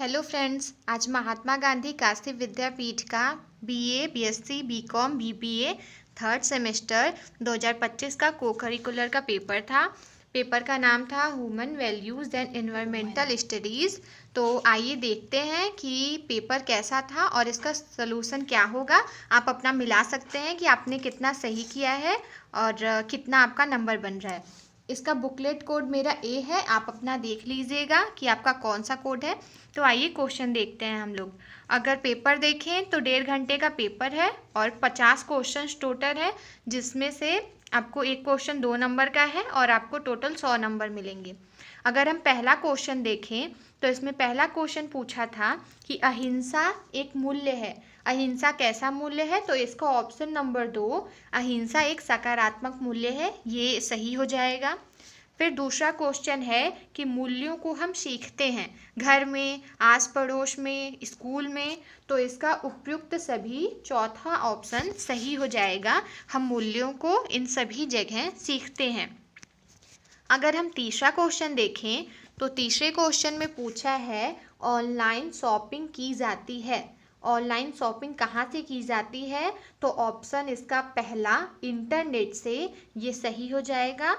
Hello friends, आज महात्मा गांधी काशी विद्यापीठ का BA, BSc, BCom, BBA third semester 2025 का को करिकुलर का पेपर था। पेपर का नाम था human values and environmental studies. तो आइए देखते हैं कि पेपर कैसा था और इसका सलूशन क्या होगा। आप अपना मिला सकते हैं कि आपने कितना सही किया है और कितना आपका नंबर बन रहा है। इसका बुकलेट कोड मेरा ए है, आप अपना देख लीजिएगा कि आपका कौन सा कोड है। तो आइए क्वेश्चन देखते हैं हम लोग। अगर पेपर देखें तो 1.5 घंटे का पेपर है और 50 क्वेश्चन टोटल है, जिसमें से आपको एक क्वेश्चन 2 नंबर का है और आपको टोटल 100 नंबर मिलेंगे। अगर हम पहला क्वेश्चन देखें तो इसमें पहला क्वेश्चन पूछा था कि अहिंसा एक मूल्य है। अहिंसा कैसा मूल्य है? तो इसका ऑप्शन नंबर 2, अहिंसा एक सकारात्मक मूल्य है, ये सही हो जाएगा। फिर दूसरा क्वेश्चन है कि मूल्यों को हम सीखते हैं घर में, आस पड़ोस में, स्कूल में, तो इसका उपयुक्त सभी चौथा ऑप्शन सही हो जाएगा। हम मूल्यों को इन सभी जगह सीखते हैं। अगर हम तीसरा क्वेश्चन देखें तो तीसरे क्वेश्चन में पूछा है ऑनलाइन शॉपिंग की जाती है। ऑनलाइन शॉपिंग कहाँ से की जाती है? तो ऑप्शन इसका पहला इंटरनेट से, ये सही हो जाएगा।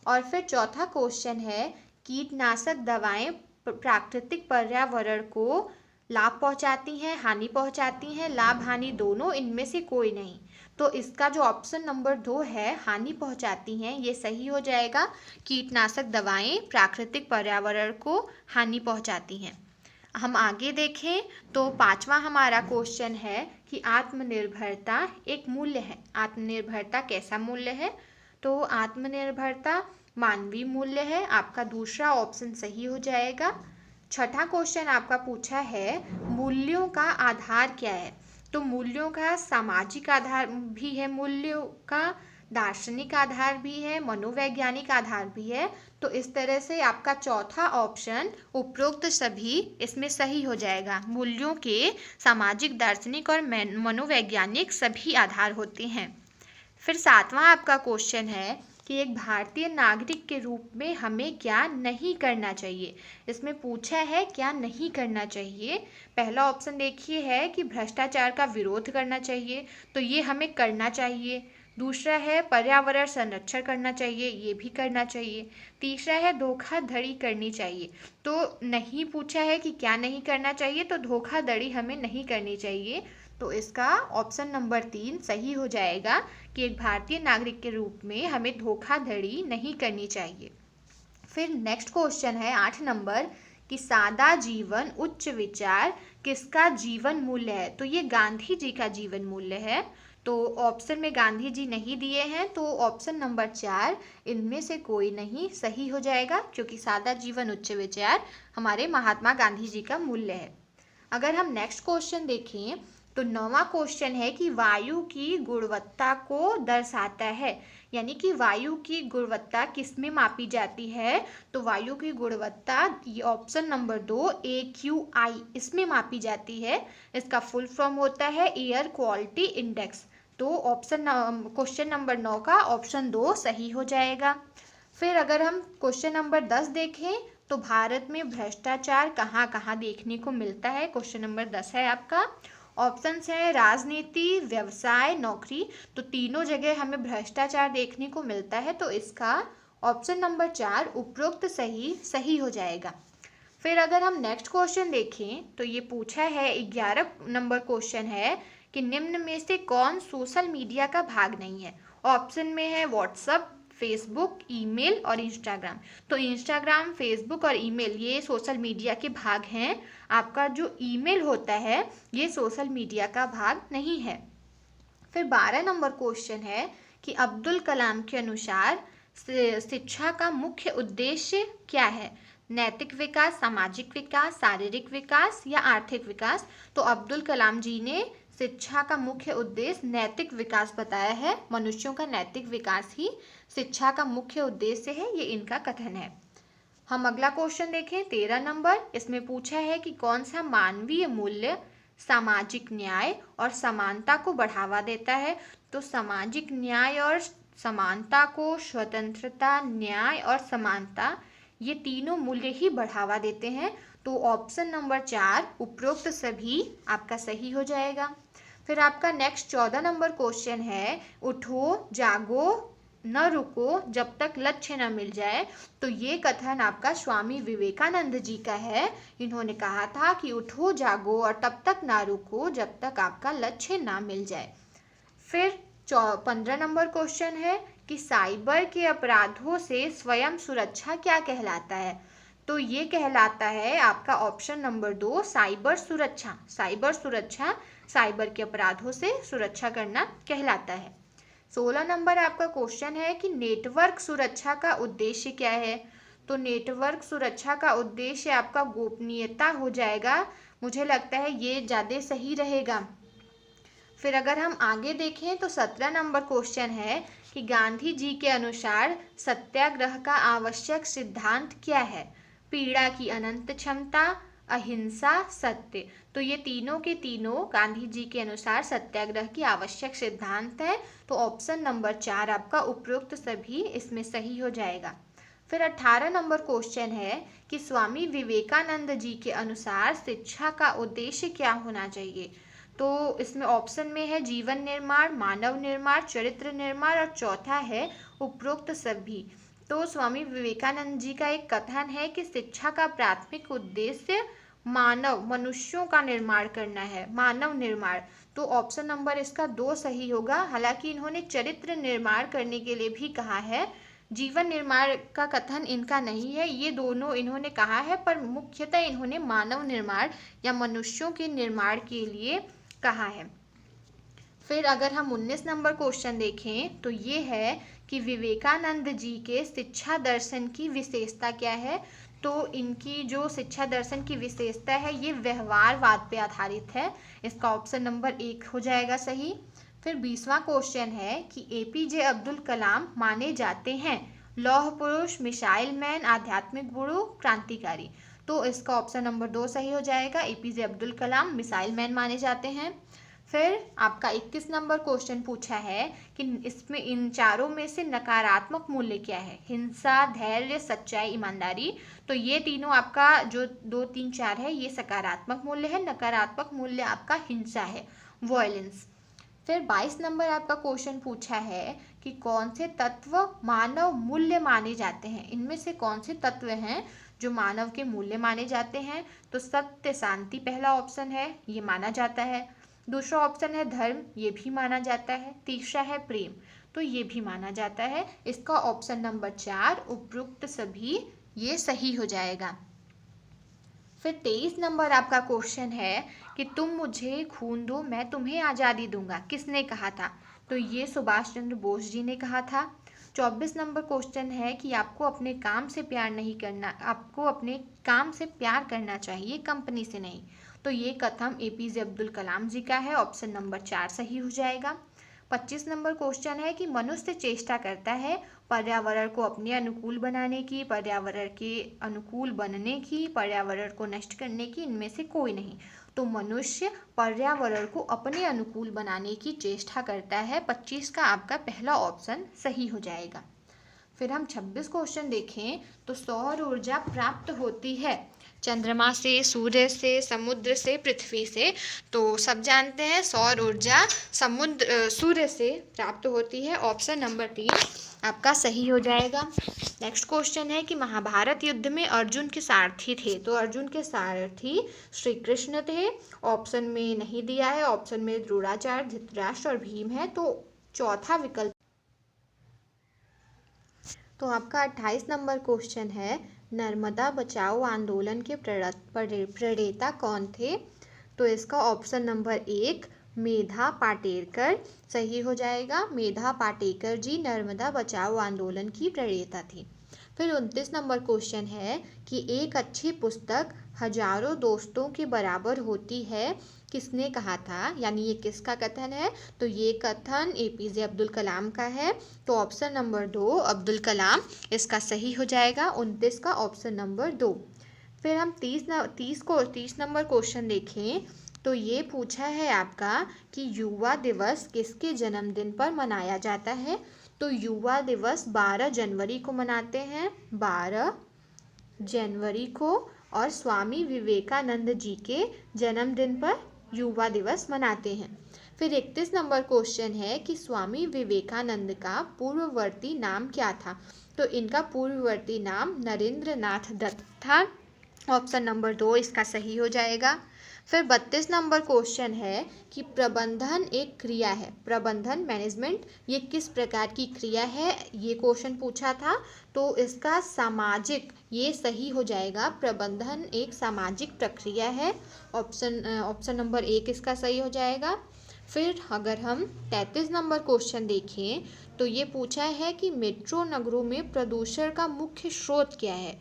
और फिर चौथा क्वेश्चन है कीटनाशक दवाएं प्राकृतिक पर्यावरण को लाभ पहुंचाती हैं, हानि पहुंचाती हैं, लाभ हानि दोनों, इनमें से कोई नहीं। तो इसका जो ऑप्शन नंबर 2 है, हानि पहुंचाती हैं, ये सही हो जाएगा। कीटनाशक दवाएं प्राकृतिक पर्यावरण को हानि पहुंचाती हैं। हम आगे देखें तो पांचवा हमारा क्वेश्चन है कि आत्मनिर्भरता एक मूल्य है। आत्मनिर्भरता कैसा मूल्य है? तो आत्मनिर्भरता मानवीय मूल्य है, आपका दूसरा ऑप्शन सही हो जाएगा। छठा क्वेश्चन आपका पूछा है मूल्यों का आधार क्या है? तो मूल्यों का सामाजिक आधार भी है, मूल्यों का दार्शनिक आधार भी है, मनोवैज्ञानिक आधार भी है। तो इस तरह से आपका चौथा ऑप्शन उपरोक्त सभी इसमें सही हो जाएगा। मूल्यों के सामाजिक, दार्शनिक और मनोवैज्ञानिक सभी आधार होते हैं। फिर सातवां आपका क्वेश्चन है कि एक भारतीय नागरिक के रूप में हमें क्या नहीं करना चाहिए। इसमें पूछा है क्या नहीं करना चाहिए। पहला ऑप्शन देखिए है कि भ्रष्टाचार का विरोध करना चाहिए, तो ये हमें करना चाहिए। दूसरा है पर्यावरण संरक्षण करना चाहिए, ये भी करना चाहिए। तीसरा है धोखाधड़ी करनी चाहिए। तो नहीं पूछा है कि क्या नहीं करना चाहिए, तो धोखाधड़ी हमें नहीं करनी चाहिए। तो इसका ऑप्शन नंबर 3 सही हो जाएगा कि एक भारतीय नागरिक के रूप में हमें धोखाधड़ी नहीं करनी चाहिए। फिर नेक्स्ट क्वेश्चन है 8 नंबर कि सादा जीवन उच्च विचार किसका जीवन मूल्य है? तो ये गांधी जी का जीवन मूल्य है। तो ऑप्शन में गांधी जी नहीं दिए हैं, तो ऑप्शन नंबर 4 इनमें से कोई नहीं सही हो जाएगा, क्योंकि सादा जीवन उच्च विचार हमारे महात्मा गांधी जी का मूल्य है। अगर हम नेक्स्ट क्वेश्चन देखें तो 9वां क्वेश्चन है कि वायु की गुणवत्ता को दर्शाता है, यानी कि वायु की गुणवत्ता किस में मापी जाती है? तो वायु की गुणवत्ता ये ऑप्शन नंबर 2 AQI इसमें मापी जाती है। इसका फुल फॉर्म होता है एयर क्वालिटी इंडेक्स। तो ऑप्शन क्वेश्चन नंबर 9 का ऑप्शन 2 सही हो जाएगा। फिर अगर हम क्वेश्चन नंबर 10 देखें तो भारत में भ्रष्टाचार कहाँ कहाँ देखने को मिलता है? क्वेश्चन नंबर 10 है आपका। ऑप्शंस है राजनीति, व्यवसाय, नौकरी, तो तीनों जगह हमें भ्रष्टाचार देखने को मिलता है। तो इसका ऑप्शन नंबर 4 उपरोक्त सही सही हो जाएगा। फिर अगर हम नेक्स्ट क्वेश्चन देखें तो ये पूछा है 11 नंबर क्वेश्चन है कि निम्न में से कौन सोशल मीडिया का भाग नहीं है? ऑप्शन में है व्हाट्सएप, फेसबुक, ईमेल और इंस्टाग्राम। तो इंस्टाग्राम, फेसबुक और ईमेल ये सोशल मीडिया के भाग हैं। आपका जो ईमेल होता है ये सोशल मीडिया का भाग नहीं है। फिर 12 नंबर क्वेश्चन है कि अब्दुल कलाम के अनुसार शिक्षा का मुख्य उद्देश्य क्या है? नैतिक विकास, सामाजिक विकास, शारीरिक विकास या आर्थिक विकास? तो अब्दुल कलाम जी ने शिक्षा का मुख्य उद्देश्य नैतिक विकास बताया है। मनुष्यों का नैतिक विकास ही शिक्षा का मुख्य उद्देश्य है, ये इनका कथन है। हम अगला क्वेश्चन देखें 13 नंबर। इसमें पूछा है कि कौन सा मानवीय मूल्य सामाजिक न्याय और समानता को बढ़ावा देता है? तो सामाजिक न्याय और समानता को, स्वतंत्रता, न्याय और समानता, ये तीनों मूल्य ही बढ़ावा देते हैं। तो ऑप्शन नंबर 4 उपरोक्त सभी आपका सही हो जाएगा। फिर आपका नेक्स्ट 14 नंबर क्वेश्चन है, उठो जागो न रुको जब तक लक्ष्य न मिल जाए। तो ये कथन आपका स्वामी विवेकानंद जी का है। इन्होंने कहा था कि उठो जागो और तब तक ना रुको जब तक आपका लक्ष्य ना मिल जाए। फिर 15 नंबर क्वेश्चन है कि साइबर के अपराधों से स्वयं सुरक्षा क्या कहलाता है। तो ये कहलाता है आपका ऑप्शन नंबर 2 साइबर सुरक्षा। साइबर सुरक्षा साइबर के अपराधों से सुरक्षा करना कहलाता है। 16 नंबर आपका क्वेश्चन है कि नेटवर्क सुरक्षा का उद्देश्य क्या है। तो नेटवर्क सुरक्षा का उद्देश्य आपका गोपनीयता हो जाएगा। मुझे लगता है ये ज़्यादा सही रहेगा। फिर अगर हम आगे देखें तो 17 नंबर क्वेश्चन है कि गांधी जी के अनुसार सत्याग्रह का आवश्यक सिद्धांत क्या है। पीड़ा की अनंत क्षमता, अहिंसा, सत्य। तो ये तीनों के तीनों गांधी जी के अनुसार सत्याग्रह की आवश्यक सिद्धांत है। तो ऑप्शन नंबर 4 आपका उपरोक्त सभी इसमें सही हो जाएगा। फिर 18 नंबर क्वेश्चन है कि स्वामी विवेकानंद जी के अनुसार शिक्षा का उद्देश्य क्या होना चाहिए। तो इसमें ऑप्शन में है जीवन निर्माण, मानव निर्माण, चरित्र निर्माण और चौथा है उपरोक्त सभी। तो स्वामी विवेकानंद जी का एक कथन है कि शिक्षा का प्राथमिक उद्देश्य मानव मनुष्यों का निर्माण करना है, मानव निर्माण। तो ऑप्शन नंबर इसका 2 सही होगा। हालांकि इन्होंने चरित्र निर्माण करने के लिए भी कहा है, जीवन निर्माण का कथन इनका नहीं है। ये दोनों इन्होंने कहा है, पर मुख्यतः इन्होंने मानव निर्माण या मनुष्यों के निर्माण के लिए कहा है। फिर अगर हम 19 नंबर क्वेश्चन देखें तो ये है कि विवेकानंद जी के शिक्षा दर्शन की विशेषता क्या है। तो इनकी जो शिक्षा दर्शन की विशेषता है ये व्यवहारवाद पे आधारित है। इसका ऑप्शन नंबर 1 हो जाएगा सही। फिर 20वां क्वेश्चन है कि एपीजे अब्दुल कलाम माने जाते हैं लौह पुरुष, मिसाइल मैन, आध्यात्मिक गुरु, क्रांतिकारी। तो इसका ऑप्शन नंबर 2 सही हो जाएगा। APJ Abdul Kalam missile man माने जाते हैं। फिर आपका 21 नंबर क्वेश्चन पूछा है कि इसमें इन चारों में से नकारात्मक मूल्य क्या है। हिंसा, धैर्य, सच्चाई, ईमानदारी। तो ये तीनों आपका जो 2, 3, 4 है ये सकारात्मक मूल्य है। नकारात्मक मूल्य आपका हिंसा है, वॉयलेंस। फिर 22 नंबर आपका क्वेश्चन पूछा है कि कौन से तत्व मानव मूल्य माने जाते हैं। इनमें से कौन से तत्व हैं जो मानव के मूल्य माने जाते हैं। तो सत्य, शांति पहला ऑप्शन है, ये माना जाता है। दूसरा ऑप्शन है धर्म, ये भी माना जाता है। तीसरा है प्रेम, तो ये भी माना जाता है। इसका ऑप्शन नंबर 4 उपरोक्त सभी ये सही हो जाएगा। फिर 23 नंबर आपका क्वेश्चन है कि तुम मुझे खून दो मैं तुम्हें आज़ादी दूंगा, किसने कहा था। तो ये सुभाष चंद्र बोस जी ने कहा था। 24 नंबर क्वेश्चन है कि आपको अपने काम से प्यार नहीं करना, आपको अपने काम से प्यार करना चाहिए, कंपनी से नहीं। तो ये कथन एपीजे अब्दुल कलाम जी का है। ऑप्शन नंबर 4 सही हो जाएगा। 25 नंबर क्वेश्चन है कि मनुष्य चेष्टा करता है पर्यावरण को अपने अनुकूल बनाने की, पर्यावरण के अनुकूल बनने की, पर्यावरण को नष्ट करने की, इनमें से कोई नहीं। तो मनुष्य पर्यावरण को अपने अनुकूल बनाने की चेष्टा करता है। 25 का आपका पहला ऑप्शन सही हो जाएगा। फिर हम 26 क्वेश्चन देखें तो सौर ऊर्जा प्राप्त होती है चंद्रमा से, सूर्य से, समुद्र से, पृथ्वी से। तो सब जानते हैं सौर ऊर्जा सूर्य से प्राप्त होती है। ऑप्शन नंबर 3 आपका सही हो जाएगा। नेक्स्ट क्वेश्चन है कि महाभारत युद्ध में अर्जुन के सारथी थे। तो अर्जुन के सारथी श्री कृष्ण थे। ऑप्शन में नहीं दिया है, ऑप्शन में द्रोणाचार्य, धृतराष्ट्र और भीम है। तो चौथा विकल्प। तो आपका 28 नंबर क्वेश्चन है नर्मदा बचाओ आंदोलन के प्रणेता कौन थे। तो इसका ऑप्शन नंबर 1 मेधा पाटेकर सही हो जाएगा। मेधा पाटेकर जी नर्मदा बचाओ आंदोलन की प्रणेता थी। फिर 29 नंबर क्वेश्चन है कि एक अच्छी पुस्तक हजारों दोस्तों के बराबर होती है, किसने कहा था, यानी ये किसका कथन है। तो ये कथन एपीजे अब्दुल कलाम का है। तो ऑप्शन नंबर 2 अब्दुल कलाम इसका सही हो जाएगा। 29 का ऑप्शन नंबर 2। फिर हम 30 नंबर क्वेश्चन देखें तो ये पूछा है आपका कि युवा दिवस किसके जन्मदिन पर मनाया जाता है। तो युवा दिवस 12 जनवरी को मनाते हैं। 12 जनवरी को और स्वामी विवेकानंद जी के जन्मदिन पर युवा दिवस मनाते हैं। फिर 31 नंबर क्वेश्चन है कि स्वामी विवेकानंद का पूर्ववर्ती नाम क्या था। तो इनका पूर्ववर्ती नाम नरेंद्र नाथ दत्त था। ऑप्शन नंबर 2 इसका सही हो जाएगा। फिर 32 नंबर क्वेश्चन है कि प्रबंधन एक क्रिया है। प्रबंधन मैनेजमेंट ये किस प्रकार की क्रिया है, ये क्वेश्चन पूछा था। तो इसका सामाजिक, ये सही हो जाएगा। प्रबंधन एक सामाजिक प्रक्रिया है। ऑप्शन नंबर 1 इसका सही हो जाएगा। फिर अगर हम 33 नंबर क्वेश्चन देखें तो ये पूछा है कि मेट्रो नगरों में प्रदूषण का मुख्य स्रोत क्या है।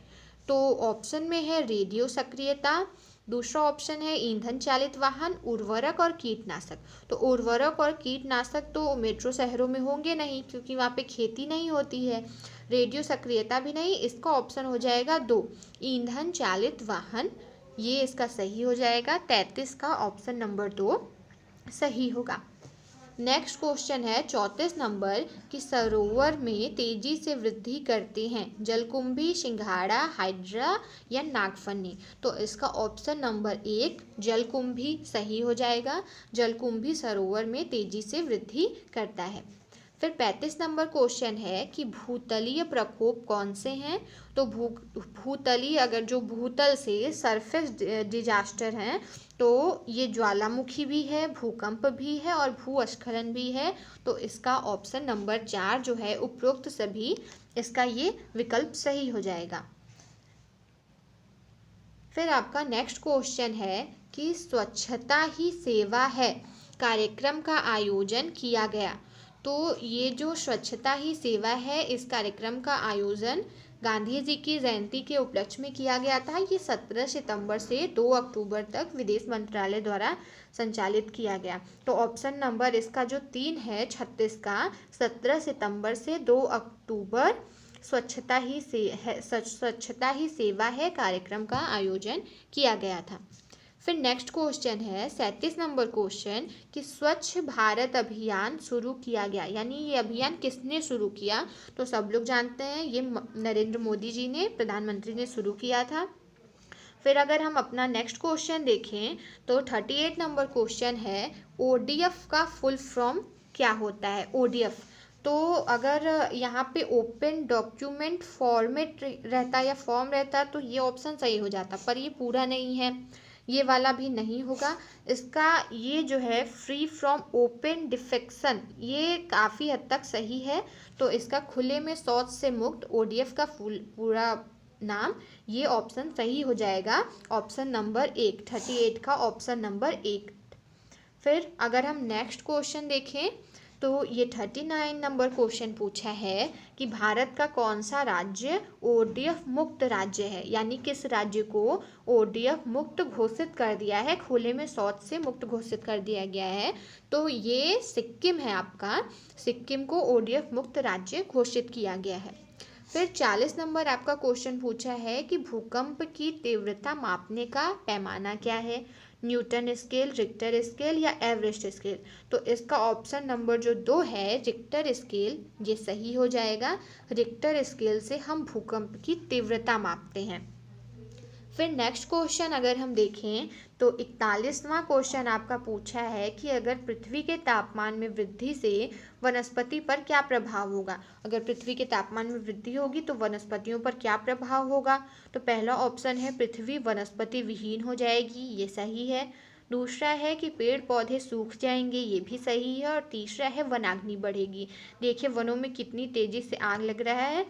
तो ऑप्शन में है रेडियो सक्रियता, दूसरा ऑप्शन है ईंधन चालित वाहन, उर्वरक और कीटनाशक। तो उर्वरक और कीटनाशक तो मेट्रो शहरों में होंगे नहीं, क्योंकि वहाँ पे खेती नहीं होती है। रेडियो सक्रियता भी नहीं, इसका ऑप्शन हो जाएगा 2, ईंधन चालित वाहन, ये इसका सही हो जाएगा। 33 का ऑप्शन नंबर 2 सही होगा। नेक्स्ट क्वेश्चन है 34 नंबर कि सरोवर में तेजी से वृद्धि करते हैं जलकुंभी, सिंघाड़ा, हाइड्रा या नागफनी। तो इसका ऑप्शन नंबर 1 जलकुंभी सही हो जाएगा। जलकुंभी सरोवर में तेजी से वृद्धि करता है। फिर 35 नंबर क्वेश्चन है कि भूतलीय प्रकोप कौन से हैं। तो भूतलीय, अगर जो भूतल से सरफेस डिजास्टर हैं, तो ये ज्वालामुखी भी है, भूकंप भी है और भूस्खलन भी है। तो इसका ऑप्शन नंबर 4 जो है उपरोक्त सभी, इसका ये विकल्प सही हो जाएगा। फिर आपका नेक्स्ट क्वेश्चन है कि स्वच्छता ही सेवा है कार्यक्रम का आयोजन किया गया। तो ये जो स्वच्छता ही सेवा है, इस कार्यक्रम का आयोजन गांधी जी की जयंती के उपलक्ष्य में किया गया था। ये 17 सितंबर से 2 अक्टूबर तक विदेश मंत्रालय द्वारा संचालित किया गया। तो ऑप्शन नंबर इसका जो 3 है 36 का, 17 सितंबर से 2 अक्टूबर स्वच्छता ही सेवा है कार्यक्रम का आयोजन किया गया था। फिर नेक्स्ट क्वेश्चन है 37 नंबर क्वेश्चन कि स्वच्छ भारत अभियान शुरू किया गया, यानी ये अभियान किसने शुरू किया। तो सब लोग जानते हैं, ये नरेंद्र मोदी जी ने, प्रधानमंत्री ने शुरू किया था। फिर अगर हम अपना नेक्स्ट क्वेश्चन देखें तो 38 नंबर क्वेश्चन है ODF का फुल फॉर्म क्या होता है। ODF, तो अगर यहाँ पे ओपन डॉक्यूमेंट फॉर्मेट रहता या फॉर्म रहता तो ये ऑप्शन सही हो जाता, पर ये पूरा नहीं है, ये वाला भी नहीं होगा। इसका ये जो है फ्री फ्रॉम ओपन डिफेक्शन, ये काफ़ी हद तक सही है। तो इसका खुले में शौच से मुक्त ODF का पूरा नाम, ये ऑप्शन सही हो जाएगा। ऑप्शन नंबर 1, 38 का ऑप्शन नंबर 1। फिर अगर हम नेक्स्ट क्वेश्चन देखें तो ये 39 नंबर क्वेश्चन पूछा है कि भारत का कौन सा राज्य ODF मुक्त राज्य है, यानी किस राज्य को ODF मुक्त घोषित कर दिया है, खुले में शौच से मुक्त घोषित कर दिया गया है। तो ये सिक्किम है आपका, सिक्किम को ODF मुक्त राज्य घोषित किया गया है। फिर 40 नंबर आपका क्वेश्चन पूछा है कि भूकंप की तीव्रता मापने का पैमाना क्या है, न्यूटन स्केल, रिक्टर स्केल या एवरेस्ट स्केल। तो इसका ऑप्शन नंबर जो 2 है रिक्टर स्केल, ये सही हो जाएगा। रिक्टर स्केल से हम भूकंप की तीव्रता मापते हैं। फिर नेक्स्ट क्वेश्चन अगर हम देखें तो 41वां क्वेश्चन आपका पूछा है कि अगर पृथ्वी के तापमान में वृद्धि से वनस्पति पर क्या प्रभाव होगा। अगर पृथ्वी के तापमान में वृद्धि होगी तो वनस्पतियों पर क्या प्रभाव होगा। तो पहला ऑप्शन है पृथ्वी वनस्पति विहीन हो जाएगी, ये सही है। दूसरा है कि पेड़ पौधे सूख जाएंगे, ये भी सही है। और तीसरा है वनाग्नि बढ़ेगी। देखिए वनों में कितनी तेजी से आग लग रहा है,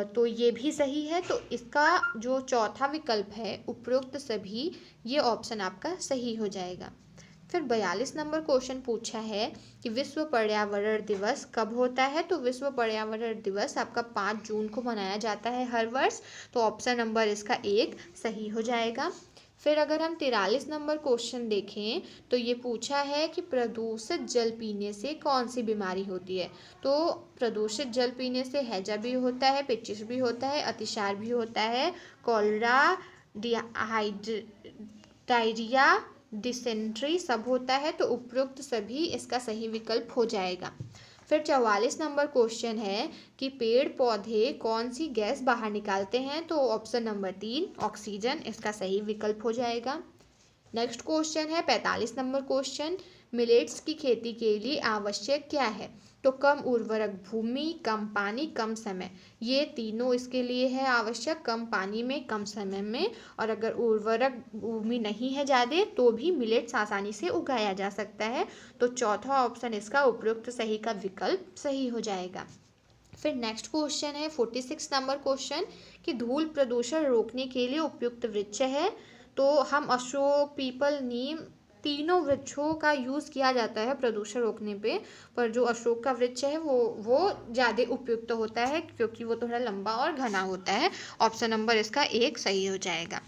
तो ये भी सही है। तो इसका जो चौथा विकल्प है उपरोक्त सभी, ये ऑप्शन आपका सही हो जाएगा। फिर 42 नंबर क्वेश्चन पूछा है कि विश्व पर्यावरण दिवस कब होता है। तो विश्व पर्यावरण दिवस आपका 5 जून को मनाया जाता है हर वर्ष। तो ऑप्शन नंबर इसका 1 सही हो जाएगा। फिर अगर हम 43 नंबर क्वेश्चन देखें तो ये पूछा है कि प्रदूषित जल पीने से कौन सी बीमारी होती है। तो प्रदूषित जल पीने से हैजा भी होता है, पेचिश भी होता है, अतिसार भी होता है, कॉलरा, डायरिया, डिसेंट्री सब होता है। तो उपरोक्त सभी इसका सही विकल्प हो जाएगा। फिर 44 नंबर क्वेश्चन है कि पेड़ पौधे कौन सी गैस बाहर निकालते हैं, तो ऑप्शन नंबर 3 ऑक्सीजन इसका सही विकल्प हो जाएगा। नेक्स्ट क्वेश्चन है 45 नंबर क्वेश्चन, मिलेट्स की खेती के लिए आवश्यक क्या है, तो कम उर्वरक भूमि, कम पानी, कम समय। ये तीनों इसके लिए है आवश्यक, कम पानी में, कम समय में, और अगर उर्वरक भूमि नहीं है ज़्यादा तो भी मिलेट्स आसानी से उगाया जा सकता है। तो चौथा ऑप्शन इसका उपयुक्त सही का विकल्प सही हो जाएगा। फिर नेक्स्ट क्वेश्चन है 46 नंबर क्वेश्चन कि धूल प्रदूषण रोकने के लिए उपयुक्त वृक्ष है, तो हम अशोक, पीपल, नीम तीनों वृक्षों का यूज़ किया जाता है प्रदूषण रोकने पे, पर जो अशोक का वृक्ष है वो ज़्यादा उपयुक्त होता है क्योंकि वो थोड़ा लंबा और घना होता है। ऑप्शन नंबर इसका 1 सही हो जाएगा।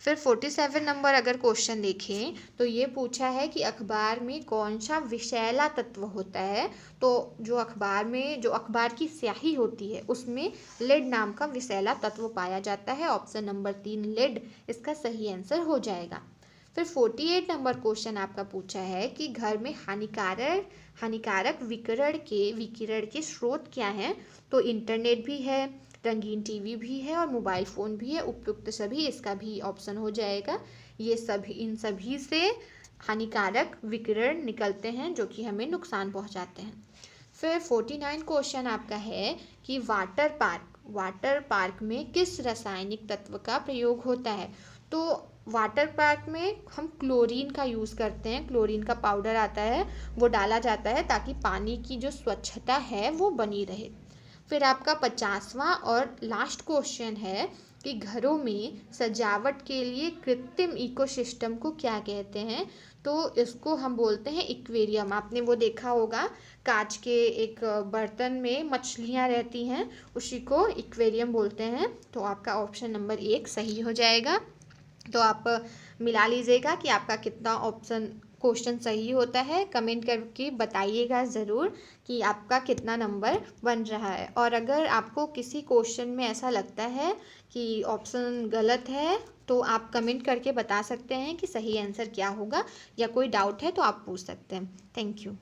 फिर 47 नंबर अगर क्वेश्चन देखें तो ये पूछा है कि अखबार में कौन सा विषैला तत्व होता है, तो जो अखबार की स्याही होती है उसमें लेड नाम का विषैला तत्व पाया जाता है। ऑप्शन नंबर 3 लेड इसका सही आंसर हो जाएगा। फिर 48 नंबर क्वेश्चन आपका पूछा है कि घर में हानिकारक विकिरण के स्रोत क्या हैं, तो इंटरनेट भी है, रंगीन टीवी भी है और मोबाइल फ़ोन भी है। उपयुक्त सभी इसका भी ऑप्शन हो जाएगा। इन सभी से हानिकारक विकिरण निकलते हैं जो कि हमें नुकसान पहुंचाते हैं। फिर 49 क्वेश्चन आपका है कि वाटर पार्क में किस रासायनिक तत्व का प्रयोग होता है, तो वाटर पार्क में हम क्लोरीन का यूज़ करते हैं, क्लोरीन का पाउडर आता है वो डाला जाता है ताकि पानी की जो स्वच्छता है वो बनी रहे। फिर आपका 50वां और लास्ट क्वेश्चन है कि घरों में सजावट के लिए कृत्रिम इकोसिस्टम को क्या कहते हैं, तो इसको हम बोलते हैं एक्वेरियम। आपने वो देखा होगा कांच के एक बर्तन में मछलियाँ रहती हैं, उसी को एक्वेरियम बोलते हैं। तो आपका ऑप्शन नंबर 1 सही हो जाएगा। तो आप मिला लीजिएगा कि आपका कितना क्वेश्चन सही होता है, कमेंट करके बताइएगा ज़रूर कि आपका कितना नंबर बन रहा है। और अगर आपको किसी क्वेश्चन में ऐसा लगता है कि ऑप्शन गलत है तो आप कमेंट करके बता सकते हैं कि सही आंसर क्या होगा, या कोई डाउट है तो आप पूछ सकते हैं। Thank you.